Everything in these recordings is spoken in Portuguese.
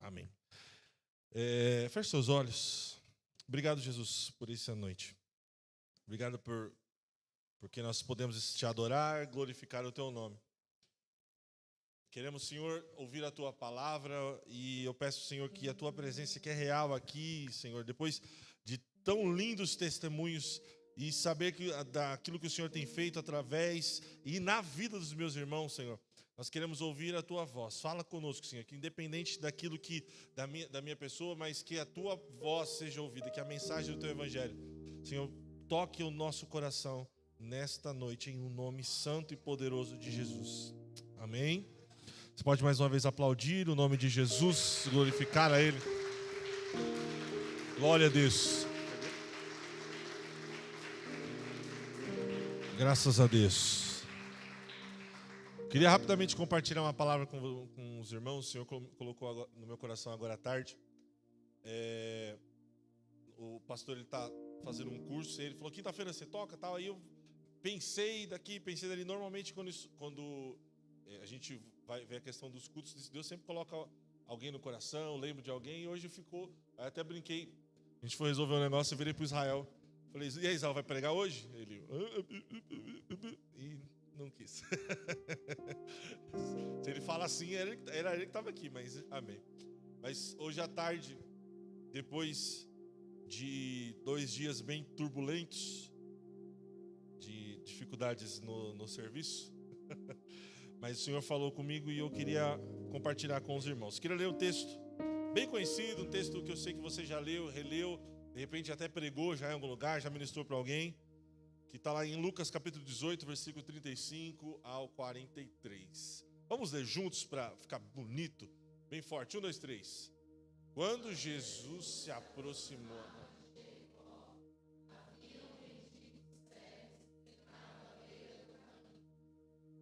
Amém. Feche seus olhos. Obrigado, Jesus, por essa noite. Obrigado porque nós podemos te adorar, glorificar o teu nome. Queremos, Senhor, ouvir a tua palavra e eu peço, Senhor, que a tua presença que é real aqui, Senhor, depois de tão lindos testemunhos e saber daquilo que o Senhor tem feito através e na vida dos meus irmãos, Senhor, nós queremos ouvir a tua voz. Fala conosco, Senhor, que independente daquilo que da minha pessoa, mas que a tua voz seja ouvida, que a mensagem do teu evangelho, Senhor, toque o nosso coração nesta noite em um nome santo e poderoso de Jesus. Amém. Você pode mais uma vez aplaudir o nome de Jesus, glorificar a Ele. Glória a Deus. Graças a Deus. Queria rapidamente compartilhar uma palavra com os irmãos. O Senhor colocou no meu coração agora à tarde. O pastor está fazendo um curso e ele falou: quinta-feira você toca, tal. Aí eu pensei dali. Normalmente quando a gente vai ver a questão dos cultos, Deus sempre coloca alguém no coração, lembro de alguém, e hoje ficou. Aí até brinquei. A gente foi resolver um negócio, eu virei para o Israel. Falei: e aí, Israel, vai pregar hoje? Ele... E não quis. Se ele fala assim, era ele que estava aqui, mas amém. Mas hoje à tarde, depois de 2 dias bem turbulentos, de dificuldades no serviço, mas o Senhor falou comigo e eu queria compartilhar com os irmãos. Queria ler um texto bem conhecido, um texto que eu sei que você já leu, releu, de repente até pregou já em algum lugar, já ministrou para alguém, que está lá em Lucas capítulo 18, versículo 35 ao 43. Vamos ler juntos para ficar bonito, bem forte. 1, 2, 3. Quando Jesus se aproximou...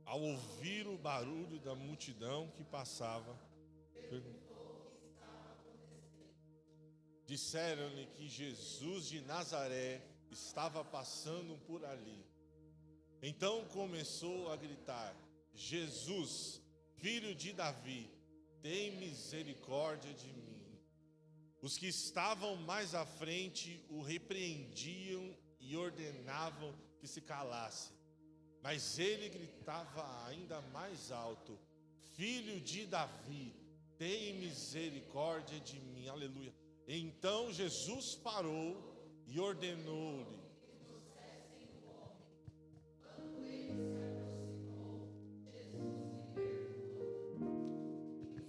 Ao ouvir o barulho da multidão que passava, disseram-lhe que Jesus de Nazaré estava passando por ali. Então começou a gritar: Jesus, filho de Davi, tem misericórdia de mim. Os que estavam mais à frente o repreendiam e ordenavam que se calasse. Mas ele gritava ainda mais alto: Filho de Davi, tem misericórdia de mim. Aleluia. Então Jesus parou e ordenou-lhe.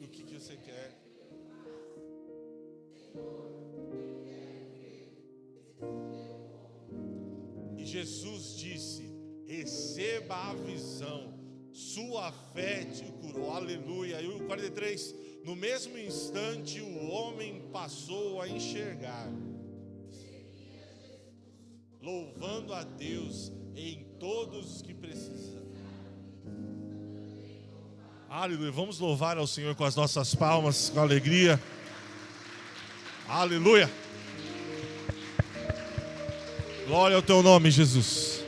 O que você quer? E Jesus disse: receba a visão, sua fé te curou. Aleluia. E o 43, no mesmo instante o homem passou a enxergar, louvando a Deus em todos os que precisam. Aleluia. Vamos louvar ao Senhor com as nossas palmas, com alegria. Aleluia. Glória ao teu nome, Jesus.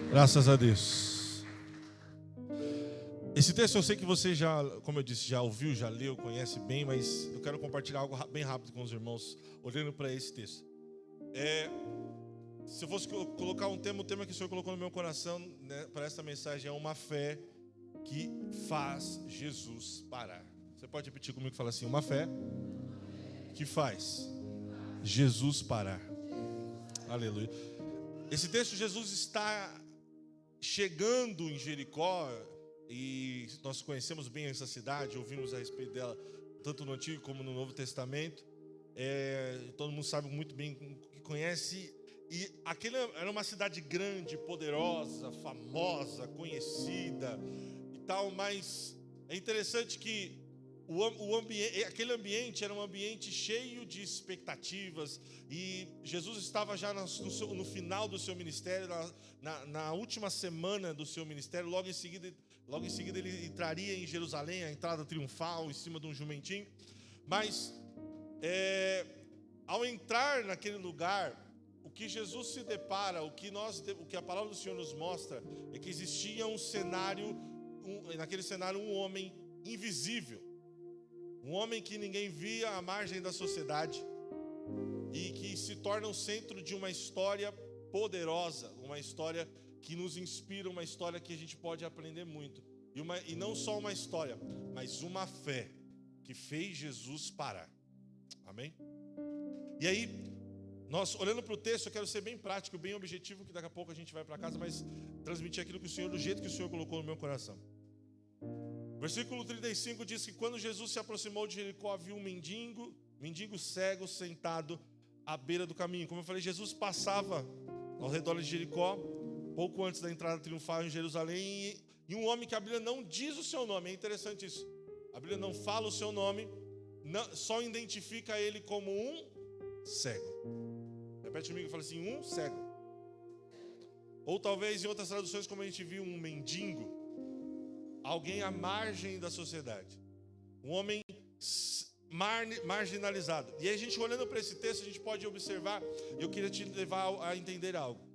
Graças a Deus. Esse texto eu sei que você já, como eu disse, já ouviu, já leu, conhece bem, mas eu quero compartilhar algo bem rápido com os irmãos, olhando para esse texto. Se eu fosse colocar o tema que o Senhor colocou no meu coração, né, para essa mensagem é uma fé que faz Jesus parar. Você pode repetir comigo e falar assim: uma fé que faz Jesus parar. Aleluia. Esse texto, Jesus está chegando em Jericó, e nós conhecemos bem essa cidade, ouvimos a respeito dela tanto no Antigo como no Novo Testamento. Todo mundo sabe muito bem, que conhece. E aquela era uma cidade grande, poderosa, famosa, conhecida e tal, mas é interessante que aquele ambiente era um ambiente cheio de expectativas, e Jesus estava já no final do seu ministério, na última semana do seu ministério. Logo em seguida ele entraria em Jerusalém, a entrada triunfal em cima de um jumentinho. Mas ao entrar naquele lugar, o que Jesus se depara, o que a palavra do Senhor nos mostra, é que existia um cenário, naquele cenário, um homem invisível. Um homem que ninguém via à margem da sociedade e que se torna o centro de uma história poderosa, uma história que nos inspira, uma história que a gente pode aprender muito. E não só uma história, mas uma fé que fez Jesus parar. Amém? E aí, nós olhando para o texto, eu quero ser bem prático, bem objetivo, que daqui a pouco a gente vai para casa, mas transmitir aquilo que o Senhor, do jeito que o Senhor colocou no meu coração. Versículo 35 diz que quando Jesus se aproximou de Jericó, havia um mendigo cego sentado à beira do caminho. Como eu falei, Jesus passava ao redor de Jericó, pouco antes da entrada triunfal em Jerusalém, e um homem que a Bíblia não diz o seu nome. É interessante isso. A Bíblia não fala o seu nome, só identifica ele como um cego. Repete comigo, fala assim, um cego. Ou talvez em outras traduções, como a gente viu, um mendigo. Alguém à margem da sociedade. Um homem marginalizado. E aí a gente olhando para esse texto, a gente pode observar, eu queria te levar a entender algo.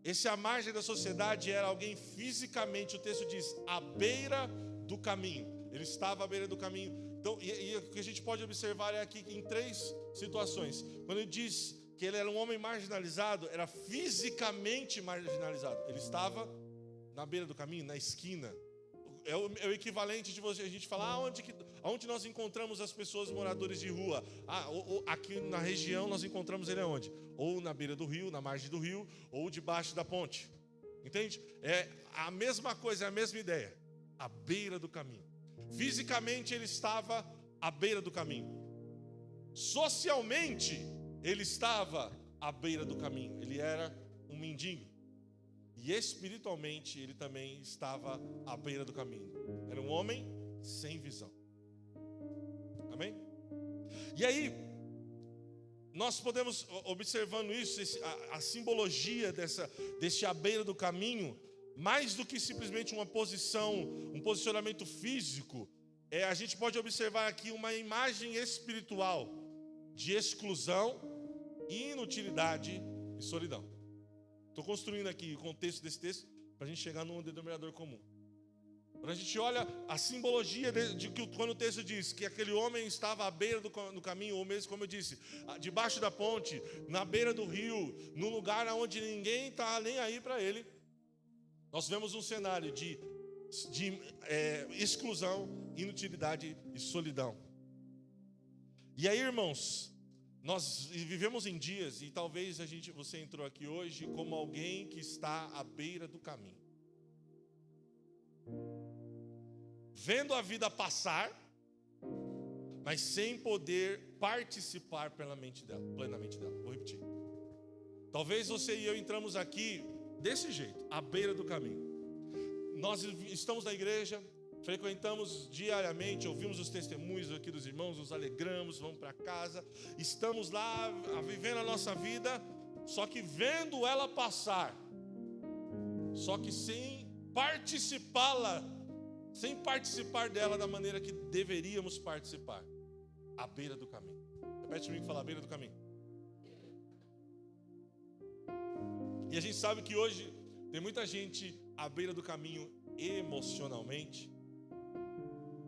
Esse à margem da sociedade era alguém fisicamente, o texto diz, à beira do caminho. Ele estava à beira do caminho. Então, e o que a gente pode observar é aqui em 3 situações. Quando ele diz que ele era um homem marginalizado, era fisicamente marginalizado. Ele estava na beira do caminho, na esquina. É o equivalente de a gente falar aonde nós encontramos as pessoas moradores de rua. Aqui na região nós encontramos ele aonde? Ou na beira do rio, na margem do rio, ou debaixo da ponte. Entende? É a mesma coisa, é a mesma ideia. À beira do caminho. Fisicamente ele estava à beira do caminho. Socialmente ele estava à beira do caminho. Ele era um mendigo. E espiritualmente ele também estava à beira do caminho. Era um homem sem visão. Amém? E aí, nós podemos, observando isso, a simbologia desse à beira do caminho, mais do que simplesmente uma posição, um posicionamento físico, a gente pode observar aqui uma imagem espiritual de exclusão, inutilidade e solidão. Estou construindo aqui o contexto desse texto para a gente chegar num denominador comum. Quando a gente olha a simbologia de que quando o texto diz que aquele homem estava à beira do caminho, ou mesmo como eu disse, debaixo da ponte, na beira do rio, num lugar onde ninguém está nem aí para ele, nós vemos um cenário de exclusão, inutilidade e solidão. E aí, irmãos, nós vivemos em dias, e talvez você entrou aqui hoje como alguém que está à beira do caminho, vendo a vida passar, mas sem poder participar plenamente dela. Vou repetir. Talvez você e eu entramos aqui desse jeito, à beira do caminho. Nós estamos na igreja, frequentamos diariamente, ouvimos os testemunhos aqui dos irmãos, nos alegramos, vamos para casa, estamos lá vivendo a nossa vida, só que vendo ela passar, só que sem participar dela da maneira que deveríamos participar, à beira do caminho. Repete comigo, fala, à beira do caminho. E a gente sabe que hoje tem muita gente à beira do caminho emocionalmente.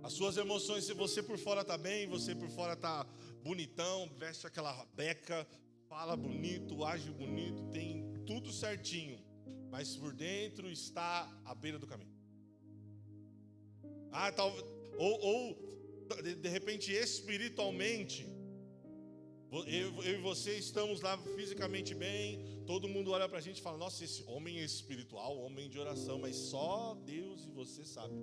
As suas emoções, se você por fora está bem, você por fora está bonitão, veste aquela beca, fala bonito, age bonito, tem tudo certinho, mas por dentro está à beira do caminho. Ou de repente espiritualmente, eu e você estamos lá fisicamente bem, todo mundo olha para a gente e fala, nossa, esse homem é espiritual, homem de oração, mas só Deus e você sabe.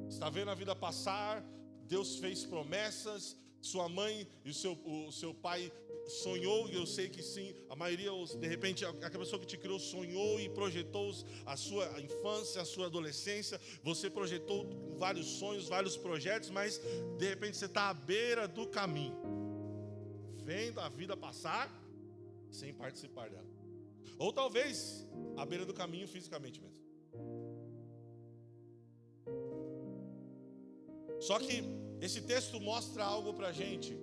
Está vendo a vida passar, Deus fez promessas, sua mãe e o seu pai sonhou, e eu sei que sim, a maioria, de repente, aquela pessoa que te criou sonhou e projetou a sua infância, a sua adolescência, você projetou vários sonhos, vários projetos, mas de repente você está à beira do caminho, vendo a vida passar, sem participar dela. Ou talvez, à beira do caminho fisicamente mesmo. Só que esse texto mostra algo para a gente,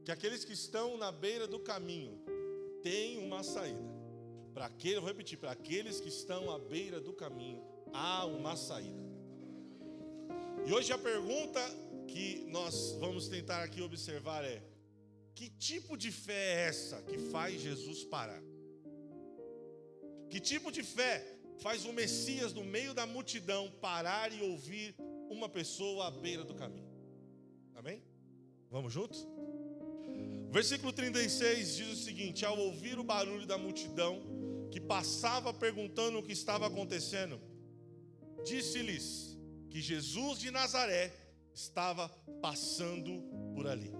que aqueles que estão na beira do caminho têm uma saída. Vou repetir, para aqueles que estão à beira do caminho, há uma saída. E hoje a pergunta que nós vamos tentar aqui observar é: que tipo de fé é essa que faz Jesus parar? Que tipo de fé faz o Messias no meio da multidão parar e ouvir uma pessoa à beira do caminho? Amém? Vamos juntos? Versículo 36 diz o seguinte: ao ouvir o barulho da multidão que passava perguntando o que estava acontecendo, disse-lhes que Jesus de Nazaré estava passando por ali.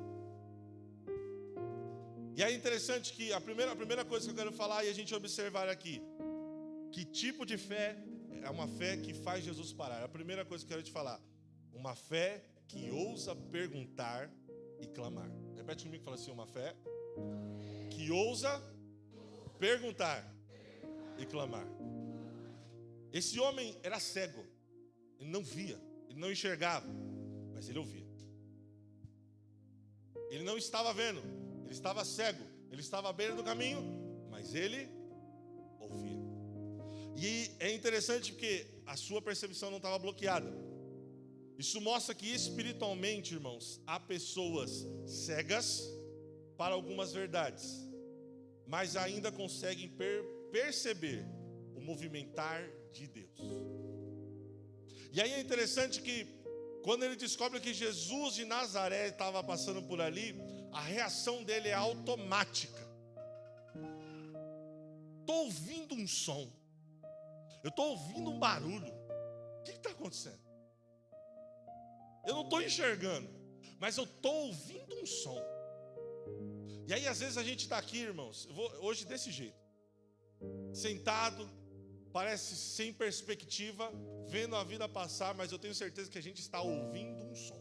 E é interessante que a primeira coisa que eu quero falar e a gente observar aqui: que tipo de fé é uma fé que faz Jesus parar? A primeira coisa que eu quero te falar: uma fé que ousa perguntar e clamar. Repete comigo, fala assim: uma fé que ousa perguntar e clamar. Esse homem era cego, ele não via, ele não enxergava, mas ele ouvia. Ele não estava vendo, ele estava cego, ele estava à beira do caminho, mas ele ouvia. E é interessante porque a sua percepção não estava bloqueada. Isso mostra que espiritualmente, irmãos, há pessoas cegas para algumas verdades, mas ainda conseguem perceber o movimentar de Deus. E aí é interessante que quando ele descobre que Jesus de Nazaré estava passando por ali, a reação dele é automática. Estou ouvindo um som, eu estou ouvindo um barulho. O que está acontecendo? Eu não estou enxergando, mas eu estou ouvindo um som. E aí às vezes a gente está aqui, irmãos, hoje desse jeito, sentado, parece sem perspectiva, vendo a vida passar, mas eu tenho certeza que a gente está ouvindo um som.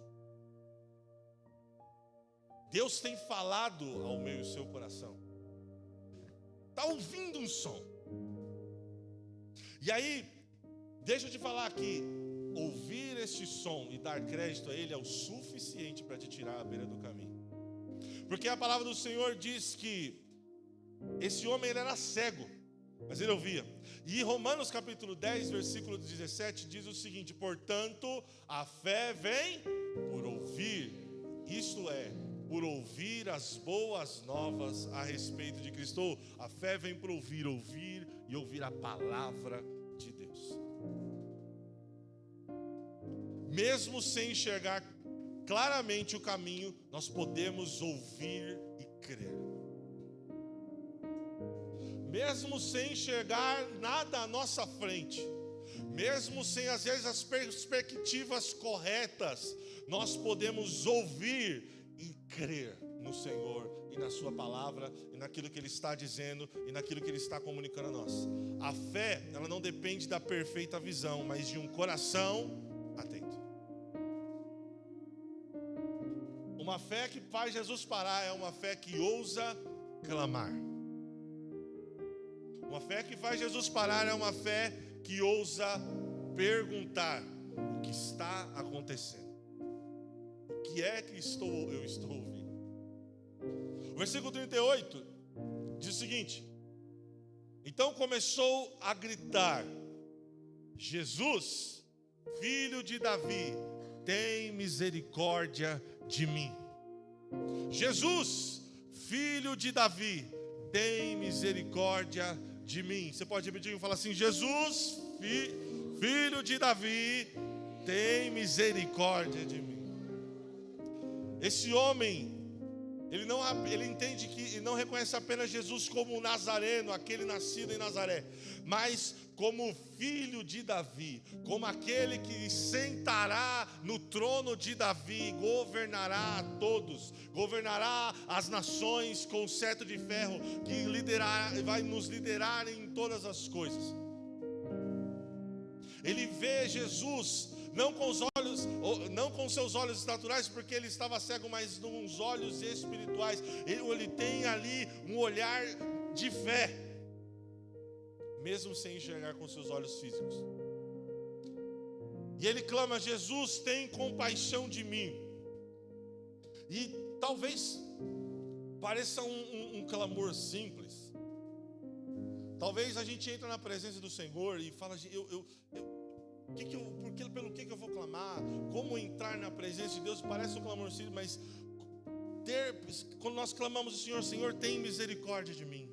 Deus tem falado ao meu e ao seu coração. Está ouvindo um som. E aí, deixa eu te falar aqui, ouvir este som e dar crédito a ele é o suficiente para te tirar à beira do caminho. Porque a palavra do Senhor diz que esse homem ele era cego, mas ele ouvia. E Romanos capítulo 10, versículo 17 diz o seguinte: portanto, a fé vem por ouvir, isto é, por ouvir as boas novas a respeito de Cristo. A fé vem por ouvir e ouvir a palavra de Deus. Mesmo sem enxergar claramente o caminho, nós podemos ouvir e crer. Mesmo sem enxergar nada à nossa frente, mesmo sem às vezes as perspectivas corretas, nós podemos ouvir e crer no Senhor e na sua palavra e naquilo que Ele está dizendo e naquilo que Ele está comunicando a nós. A fé, ela não depende da perfeita visão, mas de um coração atento. Uma fé que faz Jesus parar é uma fé que ousa clamar. Uma fé que faz Jesus parar é uma fé que ousa perguntar o que está acontecendo. O que é que eu estou ouvindo? O versículo 38 diz o seguinte: então começou a gritar: Jesus, filho de Davi, tem misericórdia de mim. Jesus, filho de Davi, tem misericórdia de mim. Você pode repetir e falar assim: Jesus, filho de Davi, tem misericórdia de mim. Esse homem, ele entende que não reconhece apenas Jesus como um nazareno, aquele nascido em Nazaré, mas como filho de Davi, como aquele que sentará no trono de Davi, governará a todos, governará as nações com cetro de ferro, que vai nos liderar em todas as coisas. Ele vê Jesus não com seus olhos naturais, porque ele estava cego, mas com os olhos espirituais. Ele tem ali um olhar de fé, mesmo sem enxergar com seus olhos físicos. E ele clama: Jesus, tem compaixão de mim. E talvez pareça um clamor simples. Talvez a gente entre na presença do Senhor e fala: Pelo que eu vou clamar? Como entrar na presença de Deus? Parece um clamor simples, mas quando nós clamamos o Senhor, Senhor, tem misericórdia de mim.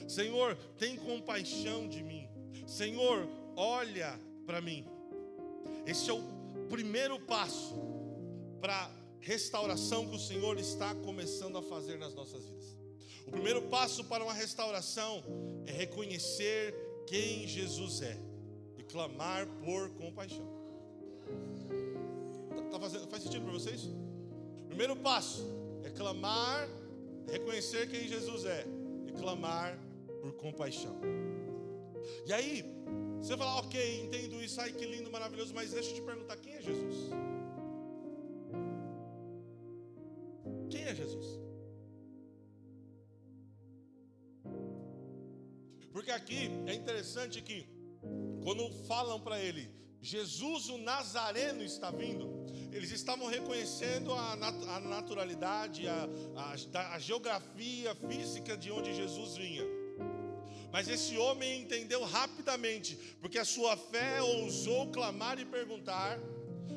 Senhor, tem compaixão de mim. Senhor, olha para mim. Esse é o primeiro passo para a restauração que o Senhor está começando a fazer nas nossas vidas. O primeiro passo para uma restauração é reconhecer quem Jesus é e clamar por compaixão. Faz sentido para vocês? O primeiro passo é clamar, reconhecer quem Jesus é e clamar por compaixão. E aí, você vai falar, ok, entendo isso, ai que lindo, maravilhoso, mas deixa eu te perguntar, quem é Jesus? Quem é Jesus? Porque aqui é interessante que quando falam para ele, Jesus o Nazareno está vindo, eles estavam reconhecendo a naturalidade, a geografia física de onde Jesus vinha. Mas esse homem entendeu rapidamente, porque a sua fé ousou clamar e perguntar,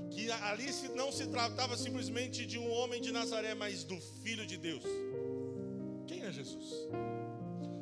que ali não se tratava simplesmente de um homem de Nazaré, mas do Filho de Deus. Quem é Jesus?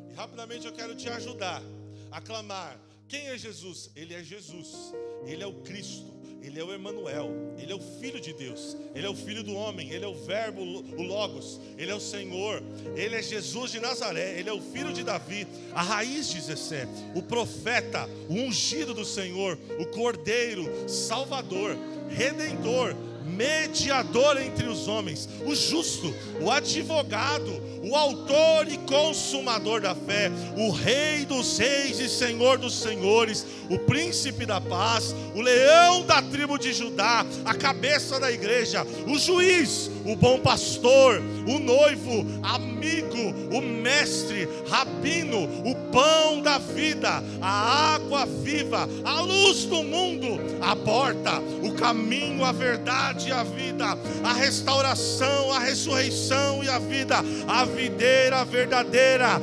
E rapidamente eu quero te ajudar a clamar. Quem é Jesus? Ele é Jesus, Ele é o Cristo, Ele é o Emanuel, Ele é o Filho de Deus, Ele é o Filho do homem, Ele é o Verbo, o Logos, Ele é o Senhor, Ele é Jesus de Nazaré, Ele é o Filho de Davi, a raiz de Jessé, o profeta, o ungido do Senhor, o Cordeiro, Salvador, Redentor, mediador entre os homens, o justo, o advogado, o autor e consumador da fé, o Rei dos reis e Senhor dos senhores, o príncipe da paz, o leão da tribo de Judá, a cabeça da igreja, o juiz, o bom pastor, o noivo, amigo, o mestre, rabino, o pão da vida, a água viva, a luz do mundo, a porta, o caminho, a verdade e a vida, a restauração, a ressurreição e a vida, a videira verdadeira,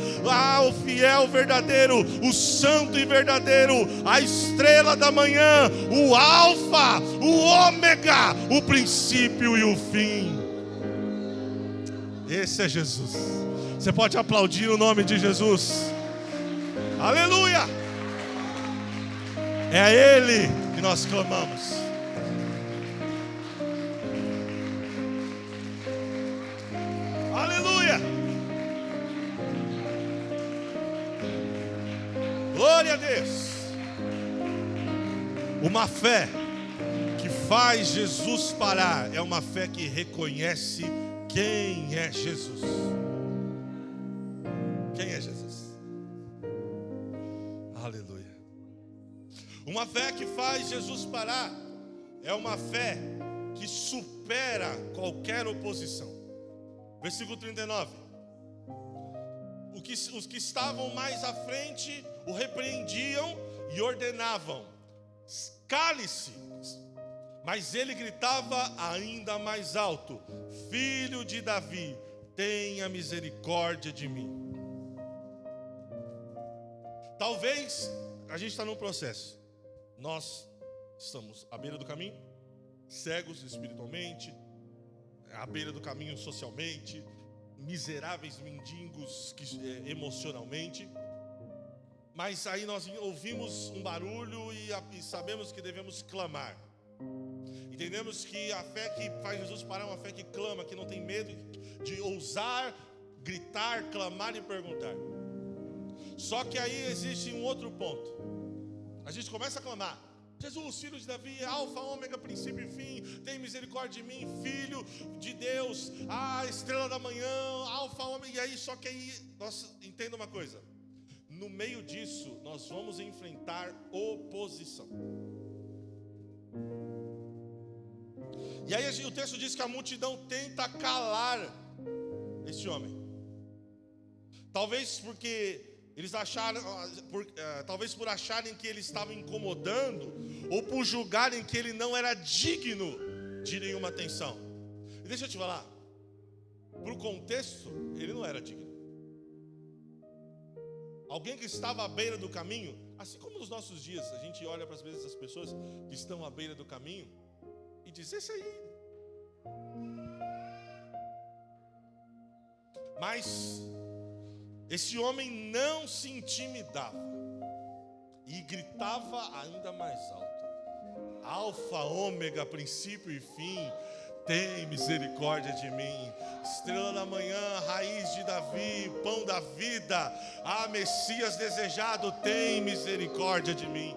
o fiel verdadeiro, o santo e verdadeiro, a estrela da manhã, o alfa, o ômega, o princípio e o fim. Esse é Jesus. Você pode aplaudir o nome de Jesus. Aleluia! É a Ele que nós clamamos. Aleluia! Glória a Deus! Uma fé que faz Jesus parar é uma fé que reconhece quem é Jesus. Quem é Jesus? Aleluia. Uma fé que faz Jesus parar é uma fé que supera qualquer oposição. Versículo 39. Os que estavam mais à frente o repreendiam e ordenavam: cale-se. Mas ele gritava ainda mais alto: Filho de Davi, tenha misericórdia de mim. Talvez a gente está num processo. Nós estamos à beira do caminho, cegos espiritualmente, à beira do caminho socialmente, miseráveis mendigos emocionalmente. Mas aí nós ouvimos um barulho e sabemos que devemos clamar. Entendemos que a fé que faz Jesus parar é uma fé que clama, que não tem medo de ousar, gritar, clamar e perguntar. Só que aí existe um outro ponto. A gente começa a clamar: Jesus, Filho de Davi, alfa, ômega, princípio e fim, tem misericórdia de mim, Filho de Deus, a estrela da manhã, alfa, ômega. E aí, só que aí, entenda uma coisa: no meio disso, nós vamos enfrentar oposição. E aí o texto diz que a multidão tenta calar esse homem. Talvez porque eles acharam, talvez por acharem que ele estava incomodando, ou por julgarem que ele não era digno de nenhuma atenção. E deixa eu te falar, para o contexto, ele não era digno. Alguém que estava à beira do caminho Assim como nos nossos dias, a gente olha para as vezes as pessoas que estão à beira do caminho e diz, esse aí. Mas esse homem não se intimidava e gritava ainda mais alto: Alfa, ômega, princípio e fim, tem misericórdia de mim. Estrela da manhã, raiz de Davi, pão da vida, Messias desejado, tem misericórdia de mim.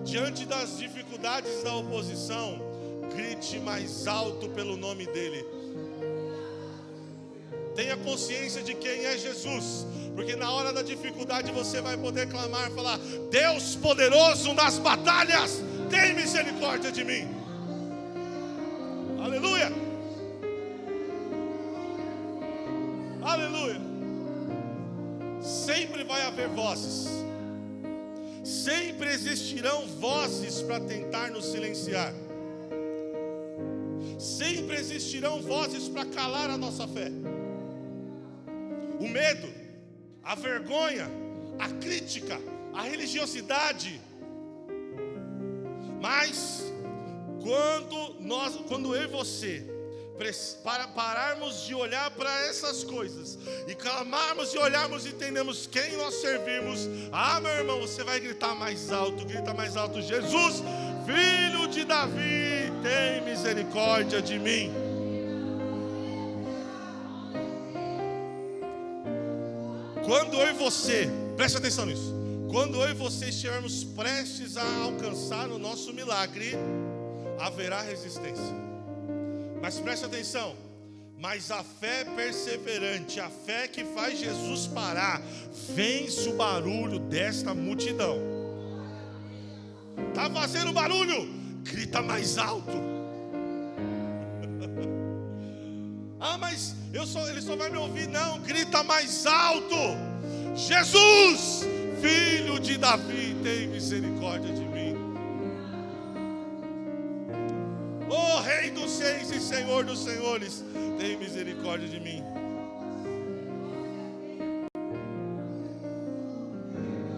Diante das dificuldades da oposição, grite mais alto pelo nome dele. Tenha consciência de quem é Jesus, porque na hora da dificuldade você vai poder clamar, falar: Deus poderoso nas batalhas, tem misericórdia de mim. Aleluia, aleluia. Sempre vai haver vozes, sempre existirão vozes para tentar nos silenciar, sempre existirão vozes para calar a nossa fé. O medo, a vergonha, a crítica, a religiosidade. Mas quando eu e você pararmos de olhar para essas coisas e clamarmos e olharmos e entendemos quem nós servimos, meu irmão, você vai gritar mais alto, grita mais alto: Jesus, filho de Davi, tem misericórdia de mim. Quando eu e você, preste atenção nisso, quando eu e você estivermos prestes a alcançar o nosso milagre, haverá resistência. Mas preste atenção, mas a fé perseverante, a fé que faz Jesus parar, vence o barulho desta multidão. Está fazendo barulho? Grita mais alto. Mas ele só vai me ouvir. Não, grita mais alto: Jesus, filho de Davi, tem misericórdia de mim. Oh, Rei dos reis e Senhor dos senhores, tem misericórdia de mim.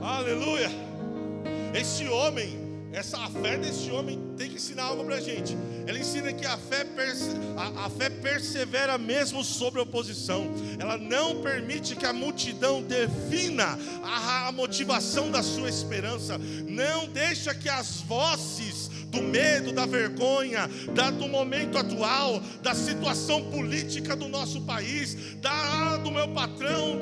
Aleluia. A fé desse homem tem que ensinar algo para a gente. Ela ensina que a fé persevera mesmo sobre a oposição. Ela não permite que a multidão defina a motivação da sua esperança. Não deixa que as vozes do medo, da vergonha, do momento atual, da situação política do nosso país, do meu patrão,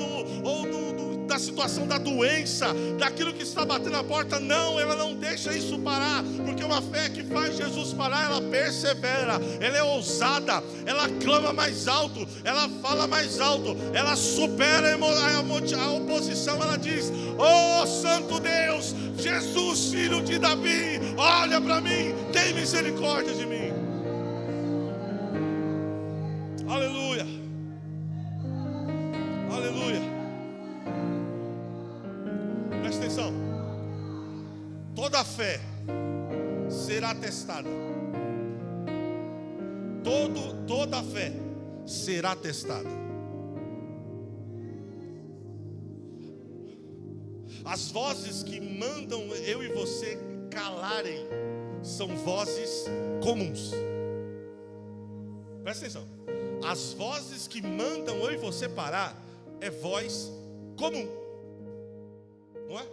da situação da doença, daquilo que está batendo a porta, não, ela não deixa isso parar, porque uma fé que faz Jesus parar, ela persevera, ela é ousada, ela clama mais alto, ela fala mais alto, ela supera a oposição, ela diz: oh Santo Deus, Jesus, filho de Davi, olha para mim, tem misericórdia de mim. Aleluia, aleluia. Presta atenção, toda fé será testada. Toda fé será testada. As vozes que mandam eu e você calarem são vozes comuns. Presta atenção, as vozes que mandam eu e você parar é voz comum. Não é?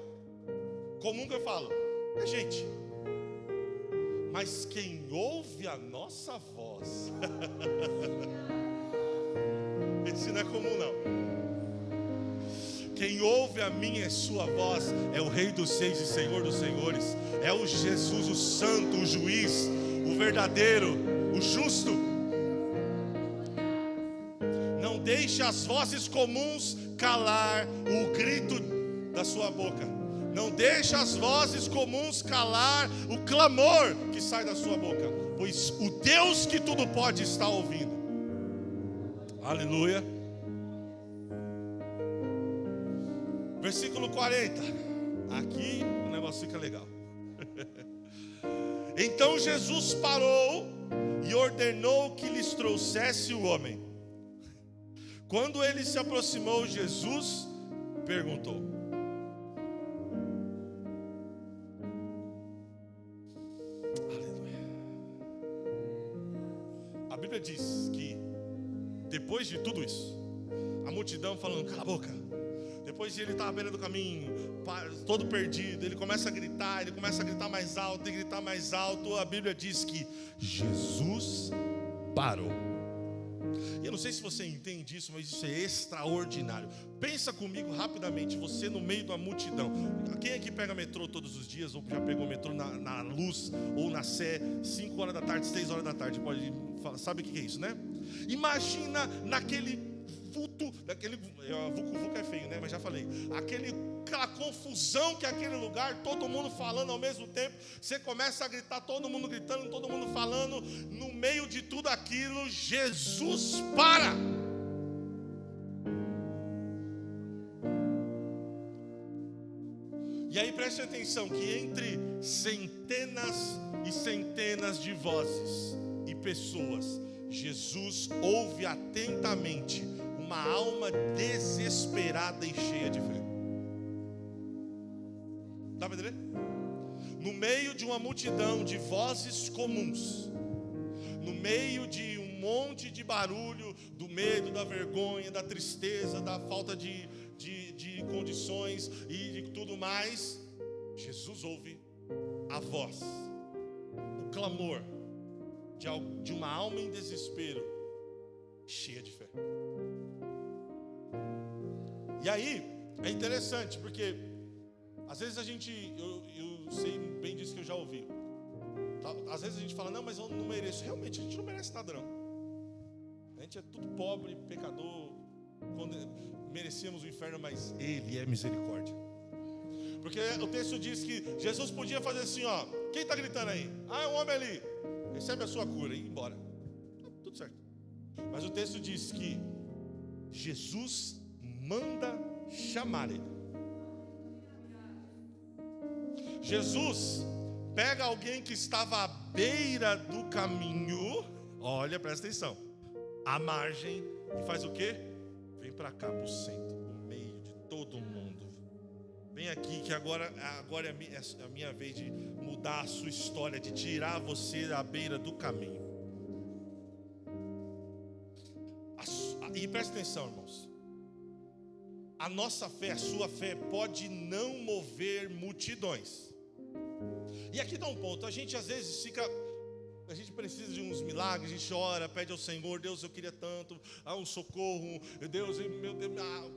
Comum que eu falo, é gente. Mas quem ouve a nossa voz, esse não é comum não. Quem ouve a minha e sua voz é o Rei dos reis e Senhor dos senhores. É o Jesus, o santo, o juiz, o verdadeiro, o justo. Não deixe as vozes comuns calar o grito da sua boca. Não deixe as vozes comuns calar o clamor que sai da sua boca, pois o Deus que tudo pode está ouvindo. Aleluia. Versículo 40. Aqui o negócio fica legal. Então Jesus parou e ordenou que lhes trouxesse o homem. Quando ele se aproximou, Jesus perguntou: A Bíblia diz que depois de tudo isso, a multidão falando, cala a boca. Depois de ele estar à beira do caminho, todo perdido, ele começa a gritar mais alto, e gritar mais alto. A Bíblia diz que Jesus parou. E eu não sei se você entende isso, mas isso é extraordinário. Pensa comigo rapidamente, você no meio da multidão. Quem aqui pega metrô todos os dias, ou já pegou metrô na Luz, ou na Sé, 5 horas da tarde, 6 horas da tarde, pode falar, sabe o que é isso, né? Imagina naquele vulto, vulco é feio, né? Mas já falei. Aquela confusão que é aquele lugar, todo mundo falando ao mesmo tempo. Você começa a gritar, todo mundo gritando, todo mundo falando. No meio de tudo aquilo, Jesus para. E aí preste atenção que entre centenas e centenas de vozes e pessoas, Jesus ouve atentamente uma alma desesperada e cheia de fé. Dá para entender? No meio de uma multidão de vozes comuns, no meio de um monte de barulho, do medo, da vergonha, da tristeza, da falta de condições e de tudo mais, Jesus ouve a voz, o clamor de uma alma em desespero, cheia de fé. E aí, é interessante, porque às vezes eu sei bem disso que eu já ouvi. Às vezes a gente fala, não, mas eu não mereço. Realmente, a gente não merece nada, não. A gente é tudo pobre, pecador, merecemos o inferno, mas Ele é misericórdia. Porque o texto diz que Jesus podia fazer assim, ó. Quem está gritando aí? É um homem ali. Recebe a sua cura e ir embora. Tudo certo. Mas o texto diz que Jesus manda chamar ele. Jesus pega alguém que estava à beira do caminho, olha, presta atenção, à margem, e faz o quê? Vem para cá, para o centro, no meio de todo mundo. Vem aqui que agora é a minha vez de mudar a sua história, de tirar você da beira do caminho. E presta atenção, irmãos. A nossa fé, a sua fé pode não mover multidões. E aqui dá um ponto, a gente às vezes a gente precisa de uns milagres, a gente ora, pede ao Senhor, Deus, eu queria tanto, um socorro, Deus, meu Deus,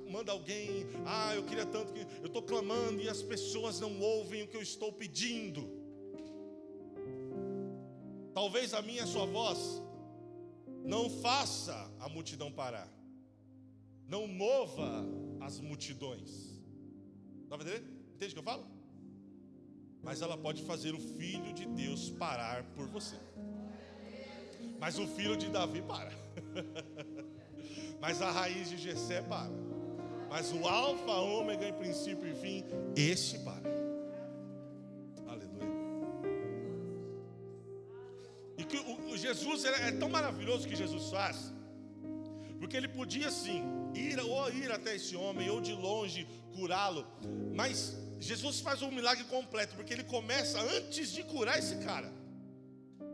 manda alguém, eu queria tanto, que eu estou clamando e as pessoas não ouvem o que eu estou pedindo. Talvez a minha e a sua voz não faça a multidão parar, não mova as multidões. Dá para entender? Entende o que eu falo? Mas ela pode fazer o Filho de Deus parar por você. Mas o filho de Davi para. Mas a raiz de Jessé para. Mas o alfa, ômega, em princípio e fim, este para. Aleluia. E que o Jesus é tão maravilhoso que Jesus faz, porque ele podia sim ir até esse homem, ou de longe curá-lo, mas Jesus faz um milagre completo, porque ele começa antes de curar esse cara,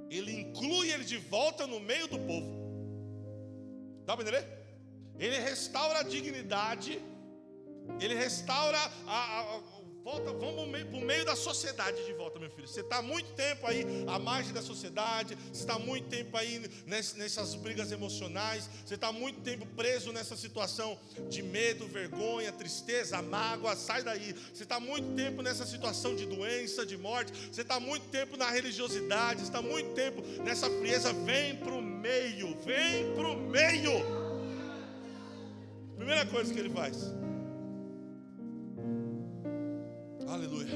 ele inclui ele de volta no meio do povo. Dá para entender? Ele restaura a dignidade, ele restaura volta, vamos para o meio da sociedade de volta, meu filho. Você está há muito tempo aí à margem da sociedade, você está há muito tempo aí nessas brigas emocionais, você está há muito tempo preso nessa situação de medo, vergonha, tristeza, mágoa, sai daí. Você está há muito tempo nessa situação de doença, de morte, você está há muito tempo na religiosidade, você está há muito tempo nessa frieza. Vem para o meio, vem para o meio. Primeira coisa que ele faz. Aleluia.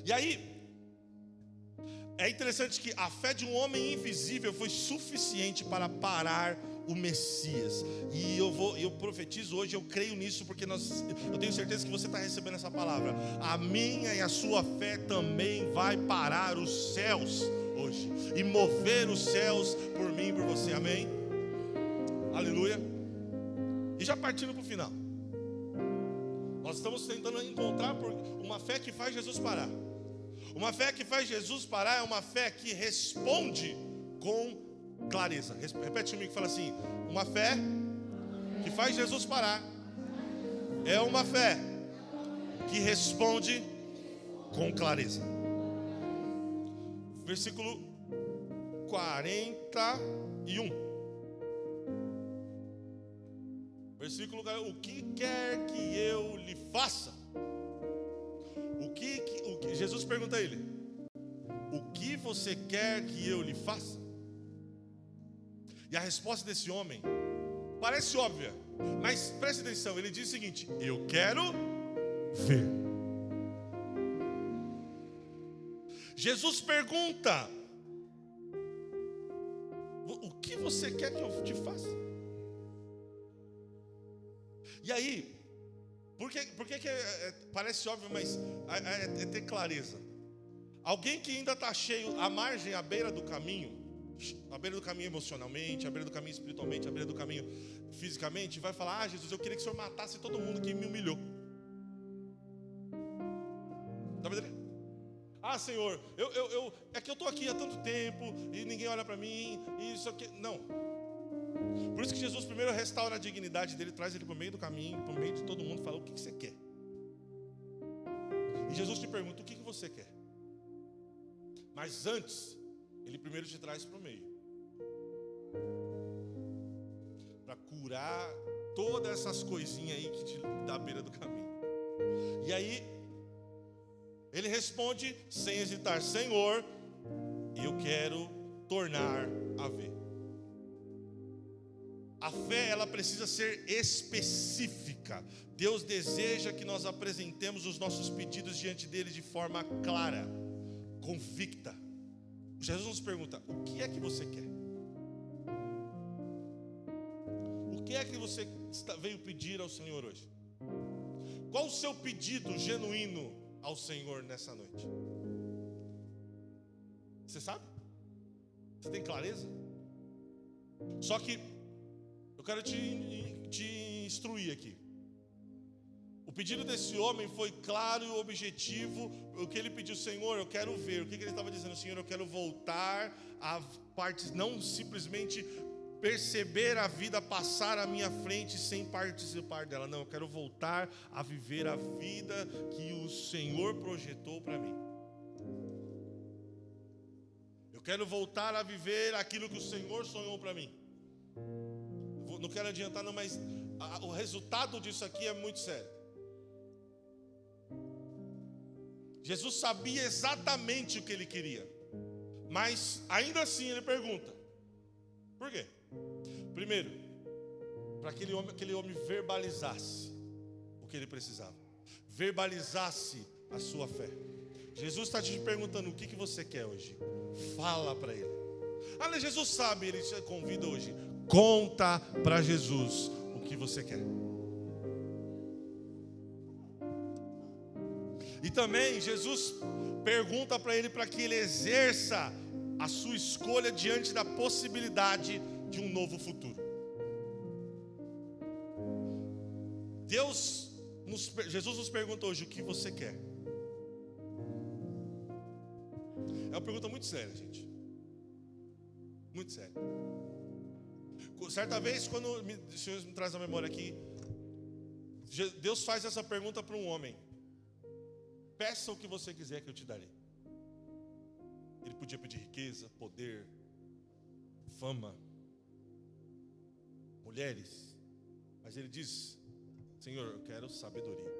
E aí, é interessante que a fé de um homem invisível foi suficiente para parar o Messias. E eu profetizo hoje, eu creio nisso, porque eu tenho certeza que você está recebendo essa palavra. A minha e a sua fé também vai parar os céus hoje e mover os céus por mim e por você. Amém? Aleluia. E já partindo para o final, nós estamos tentando encontrar uma fé que faz Jesus parar. Uma fé que faz Jesus parar é uma fé que responde com clareza. Repete comigo, fala assim: uma fé que faz Jesus parar é uma fé que responde com clareza. Versículo 41. Versículo: o que quer que eu lhe faça? O que Jesus pergunta a ele: o que você quer que eu lhe faça? E a resposta desse homem parece óbvia, mas preste atenção, ele diz o seguinte: eu quero ver. Jesus pergunta: o que você quer que eu te faça? E aí, por que parece óbvio, mas é ter clareza. Alguém que ainda está cheio, à margem, à beira do caminho emocionalmente, à beira do caminho espiritualmente, à beira do caminho fisicamente, vai falar: ah, Jesus, eu queria que o Senhor matasse todo mundo que me humilhou. Está me entendendo? Ah, Senhor, é que eu estou aqui há tanto tempo e ninguém olha para mim, e isso aqui. Não. Por isso que Jesus primeiro restaura a dignidade dele, traz ele para o meio do caminho, para o meio de todo mundo, fala: o que você quer? E Jesus te pergunta: o que você quer? Mas antes, ele primeiro te traz para o meio, para curar todas essas coisinhas aí que te dá à beira do caminho. E aí ele responde sem hesitar: Senhor, eu quero tornar a ver. A fé, ela precisa ser específica. Deus deseja que nós apresentemos os nossos pedidos diante dele de forma clara, convicta. Jesus nos pergunta: o que é que você quer? O que é que você veio pedir ao Senhor hoje? Qual o seu pedido genuíno ao Senhor nessa noite? Você sabe? Você tem clareza? Só que eu quero te instruir aqui. O pedido desse homem foi claro e objetivo. O que ele pediu: Senhor, eu quero ver. O que ele estava dizendo? Senhor, eu quero voltar a partes, não simplesmente perceber a vida passar à minha frente sem participar dela. Não, eu quero voltar a viver a vida que o Senhor projetou para mim. Eu quero voltar a viver aquilo que o Senhor sonhou para mim. Não quero adiantar não, mas o resultado disso aqui é muito sério. Jesus sabia exatamente o que ele queria, mas ainda assim ele pergunta: por quê? Primeiro, para que aquele homem verbalizasse o que ele precisava, verbalizasse a sua fé. Jesus está te perguntando: o que você quer hoje? Fala para ele. Ah, Jesus sabe, ele te convida hoje: conta para Jesus o que você quer. E também Jesus pergunta para ele, para que ele exerça a sua escolha diante da possibilidade de um novo futuro. Jesus nos pergunta hoje: o que você quer? É uma pergunta muito séria, gente. Muito séria. Certa vez, quando o Senhor me traz a memória aqui, Deus faz essa pergunta para um homem: peça o que você quiser que eu te darei. Ele podia pedir riqueza, poder, fama, mulheres, mas ele diz: Senhor, eu quero sabedoria.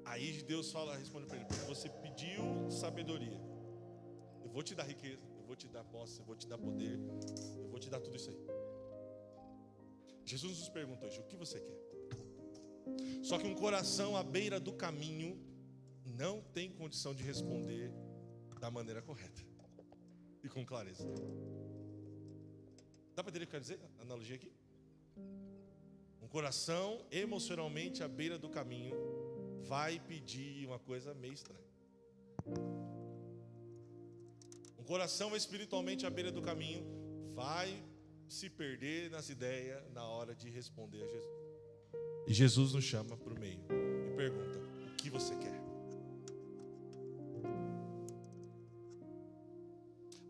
Aí Deus responde para ele: porque você pediu sabedoria, eu vou te dar riqueza, eu vou te dar posse, eu vou te dar poder, eu vou te dar tudo isso aí. Jesus nos pergunta hoje: o que você quer? Só que um coração à beira do caminho não tem condição de responder da maneira correta e com clareza. Dá para entender o que eu quero dizer? Analogia aqui. Um coração emocionalmente à beira do caminho vai pedir uma coisa meio estranha. Um coração espiritualmente à beira do caminho vai se perder nas ideias na hora de responder a Jesus. E Jesus nos chama para o meio e pergunta: o que você quer?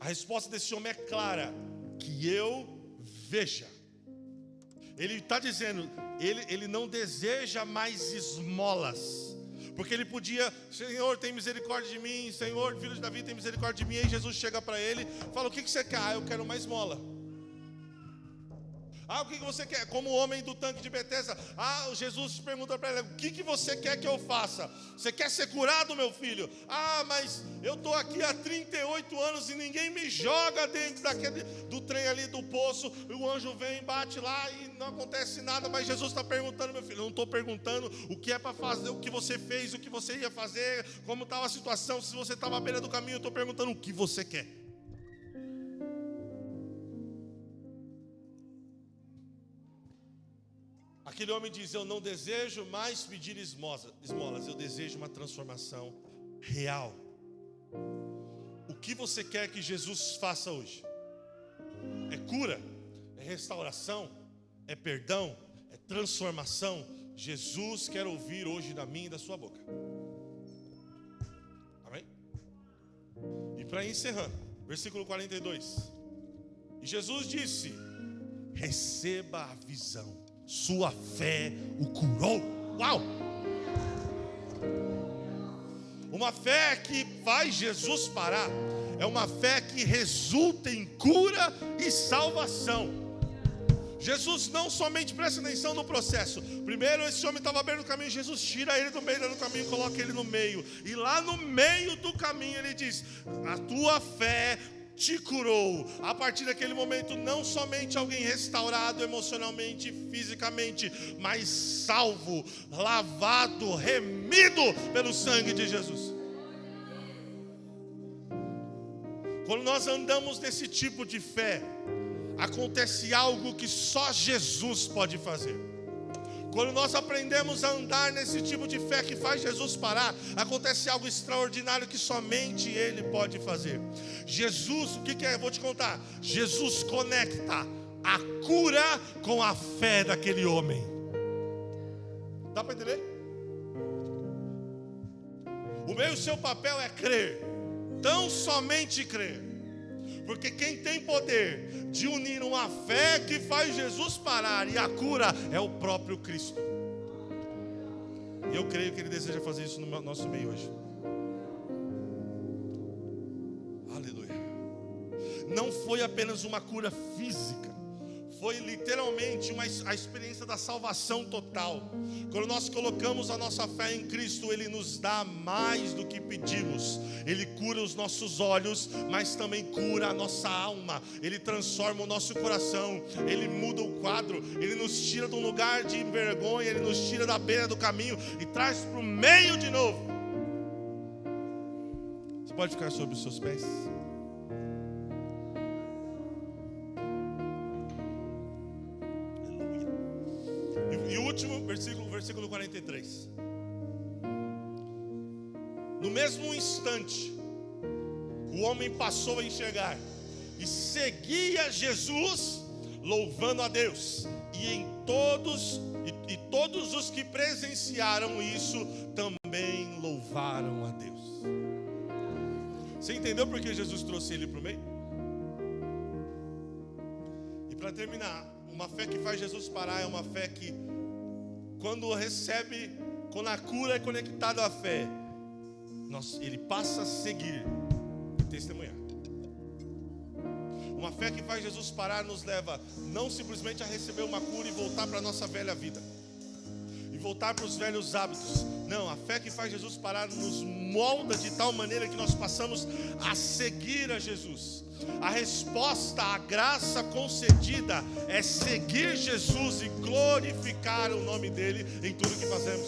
A resposta desse homem é clara: que eu veja. Ele está dizendo, ele não deseja mais esmolas, porque ele podia: Senhor, tem misericórdia de mim, Senhor, filho de Davi, tem misericórdia de mim. E aí Jesus chega para ele e fala: o que você quer? Eu quero uma esmola. O que você quer? Como o homem do tanque de Betesda. Jesus pergunta para ele: o que você quer que eu faça? Você quer ser curado, meu filho? Mas eu estou aqui há 38 anos e ninguém me joga dentro do trem ali do poço. O anjo vem, bate lá e não acontece nada. Mas Jesus está perguntando, meu filho. Eu não estou perguntando o que é para fazer, o que você fez, o que você ia fazer, como estava a situação, se você estava à beira do caminho. Eu estou perguntando o que você quer. Aquele homem diz: eu não desejo mais pedir esmolas, eu desejo uma transformação real. O que você quer que Jesus faça hoje? É cura? É restauração? É perdão? É transformação? Jesus quer ouvir hoje da minha e da sua boca. Amém? E para ir encerrando, versículo 42. E Jesus disse: receba a visão. Sua fé o curou. Uau! Uma fé que faz Jesus parar é uma fé que resulta em cura e salvação. Jesus não somente presta atenção no processo. Primeiro, esse homem estava à beira do caminho. Jesus tira ele do meio do caminho e coloca ele no meio. E lá no meio do caminho ele diz: a tua fé te curou. A partir daquele momento, não somente alguém restaurado emocionalmente, fisicamente, mas salvo, lavado, remido pelo sangue de Jesus. Quando nós andamos nesse tipo de fé, acontece algo que só Jesus pode fazer. Quando nós aprendemos a andar nesse tipo de fé que faz Jesus parar, acontece algo extraordinário que somente Ele pode fazer. Jesus, o que é? Eu vou te contar. Jesus conecta a cura com a fé daquele homem. Dá para entender? O meu e o seu papel é crer. Tão somente crer. Porque quem tem poder de unir uma fé que faz Jesus parar e a cura é o próprio Cristo. E eu creio que Ele deseja fazer isso no nosso meio hoje. Aleluia. Não foi apenas uma cura física, foi literalmente a experiência da salvação total. Quando nós colocamos a nossa fé em Cristo, Ele nos dá mais do que pedimos. Ele cura os nossos olhos, mas também cura a nossa alma. Ele transforma o nosso coração. Ele muda o quadro. Ele nos tira de um lugar de vergonha. Ele nos tira da beira do caminho e traz para o meio de novo. Você pode ficar sobre os seus pés? E o último versículo 43. No mesmo instante, o homem passou a enxergar e seguia Jesus, louvando a Deus. E todos os que presenciaram isso também louvaram a Deus. Você entendeu por que Jesus trouxe ele para o meio? E para terminar, uma fé que faz Jesus parar é uma fé que, quando a cura é conectada à fé, ele passa a seguir e testemunhar. Uma fé que faz Jesus parar nos leva não simplesmente a receber uma cura e voltar para a nossa velha vida, e voltar para os velhos hábitos. Não, a fé que faz Jesus parar nos molda de tal maneira que nós passamos a seguir a Jesus. A resposta à graça concedida é seguir Jesus e glorificar o nome dEle em tudo que fazemos.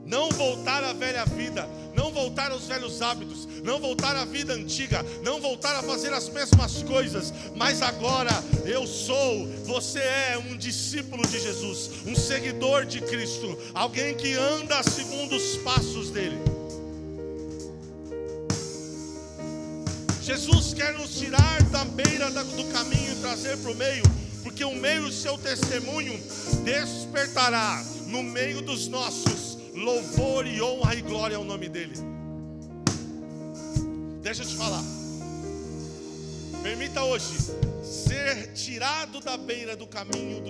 Não voltar à velha vida, não voltar aos velhos hábitos, não voltar à vida antiga, não voltar a fazer as mesmas coisas, mas agora você é um discípulo de Jesus, um seguidor de Cristo, alguém que anda segundo os passos dele. Jesus quer nos tirar da beira do caminho e trazer para o meio, porque o meio do seu testemunho despertará no meio dos nossos louvor e honra e glória ao nome dele. Deixa eu te falar. Permita hoje ser tirado da beira do caminho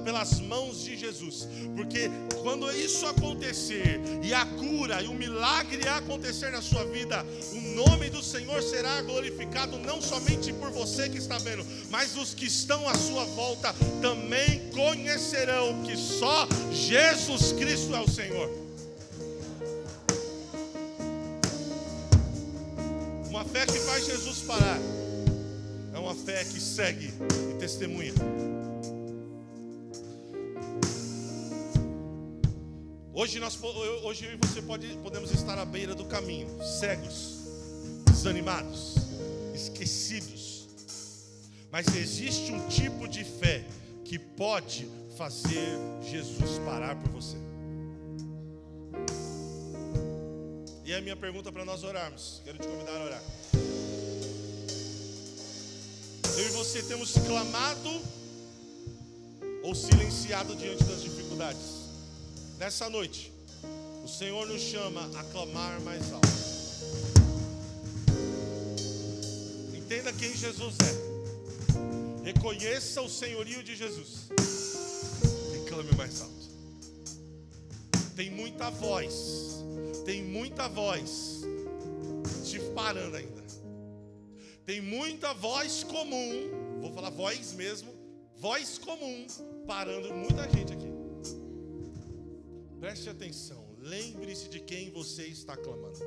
pelas mãos de Jesus, porque quando isso acontecer, e a cura e o milagre acontecer na sua vida, o nome do Senhor será glorificado, não somente por você que está vendo, mas os que estão à sua volta também conhecerão que só Jesus Cristo é o Senhor. Uma fé que faz Jesus parar é uma fé que segue e testemunha. Hoje eu e você podemos estar à beira do caminho, cegos, desanimados, esquecidos. Mas existe um tipo de fé que pode fazer Jesus parar por você. E é a minha pergunta para nós orarmos. Quero te convidar a orar. Eu e você temos clamado ou silenciado diante das dificuldades. Nessa noite, o Senhor nos chama a clamar mais alto. Entenda quem Jesus é. Reconheça o senhorio de Jesus e clame mais alto. Tem muita voz te parando ainda. Tem muita voz comum, vou falar voz mesmo, voz comum parando muita gente aqui. Preste atenção, lembre-se de quem você está clamando.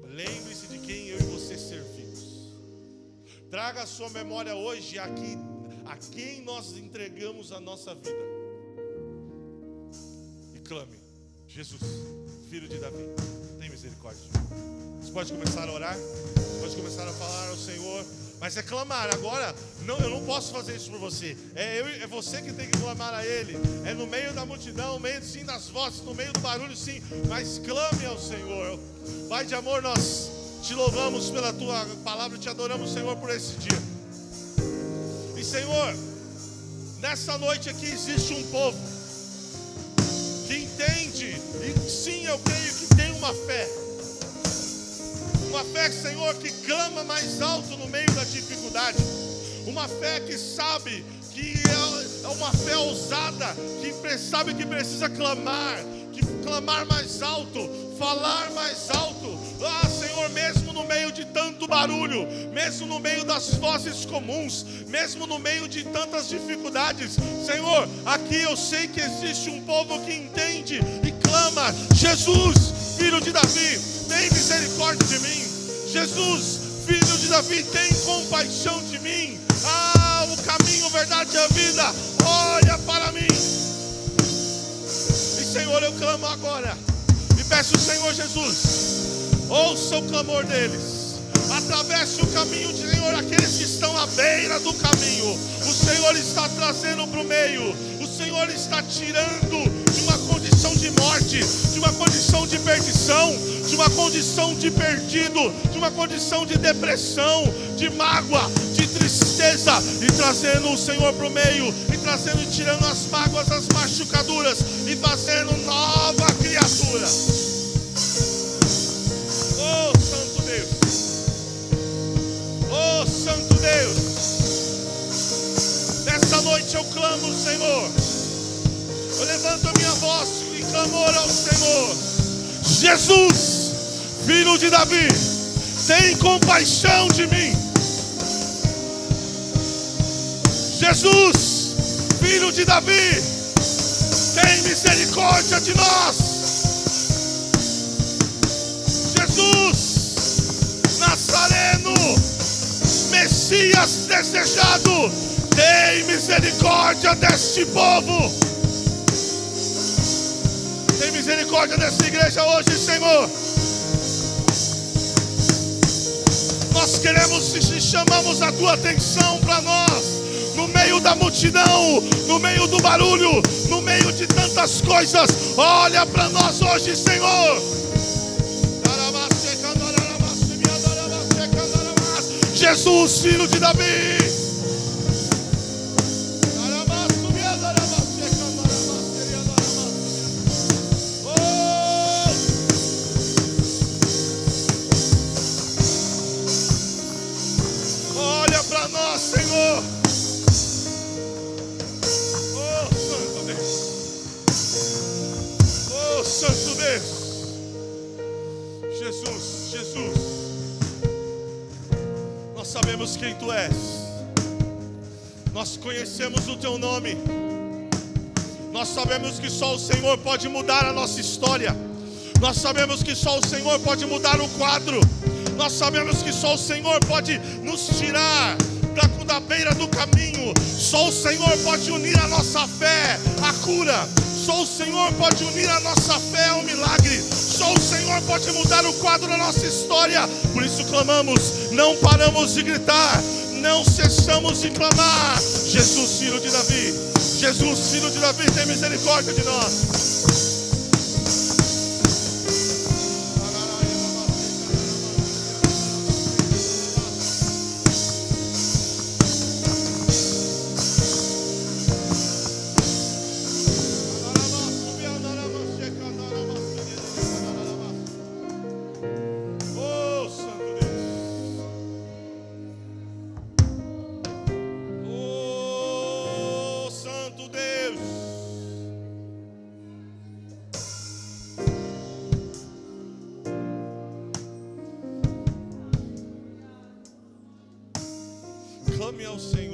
Lembre-se de quem eu e você servimos. Traga a sua memória hoje a quem nós entregamos a nossa vida. E clame: Jesus, filho de Davi, tem misericórdia. Você pode começar a orar, pode começar a falar ao Senhor, mas é clamar. Agora, eu não posso fazer isso por você. É você que tem que clamar a Ele. É no meio da multidão, no meio sim das vozes, no meio do barulho sim, mas clame ao Senhor. Pai de amor, nós te louvamos pela Tua palavra, te adoramos, Senhor, por esse dia. E Senhor, nessa noite aqui existe um povo que entende, e sim, eu creio que tem uma fé, Senhor, que clama mais alto no meio da dificuldade, uma fé que sabe que é uma fé ousada, que sabe que precisa clamar mais alto, falar mais alto. Ah, Senhor, mesmo no meio de tanto barulho, mesmo no meio das vozes comuns, mesmo no meio de tantas dificuldades, Senhor, aqui eu sei que existe um povo que entende e clama: Jesus, filho de Davi, tem misericórdia de mim. Jesus, filho de Davi, tem compaixão de mim. Ah, o caminho, a verdade e a vida, olha para mim. E Senhor, eu clamo agora e peço, Senhor Jesus, ouça o clamor deles, atravesse o caminho, Senhor, aqueles que estão à beira do caminho. O Senhor está trazendo para o meio, o Senhor está tirando de uma condição de morte, de uma condição de perdição, de uma condição de perdido, de uma condição de depressão, de mágoa, de tristeza, e trazendo o Senhor para o meio, e trazendo e tirando as mágoas, as machucaduras, e fazendo nova criatura. Oh, Santo Deus! Oh, Santo Deus! Nessa noite eu clamo, Senhor. Eu levanto a minha voz em clamor ao Senhor. Jesus, filho de Davi, tem compaixão de mim. Jesus, filho de Davi, tem misericórdia de nós. Jesus, Nazareno, Messias desejado, tem misericórdia deste povo. Tem misericórdia dessa igreja hoje, Senhor. Nós queremos e chamamos a Tua atenção para nós, no meio da multidão, no meio do barulho, no meio de tantas coisas. Olha para nós hoje, Senhor. Jesus, filho de Davi. Senhor. Oh, Santo Deus. Oh, Santo Deus. Jesus, Jesus. Nós sabemos quem Tu és. Nós conhecemos o Teu nome. Nós sabemos que só o Senhor pode mudar a nossa história. Nós sabemos que só o Senhor pode mudar o quadro. Nós sabemos que só o Senhor pode nos tirar da beira do caminho. Só o Senhor pode unir a nossa fé à cura. Só o Senhor pode unir a nossa fé ao milagre. Só o Senhor pode mudar o quadro da nossa história. Por isso clamamos, não paramos de gritar, não cessamos de clamar. Jesus, filho de Davi, Jesus, filho de Davi, tem misericórdia de nós. Clame ao Senhor.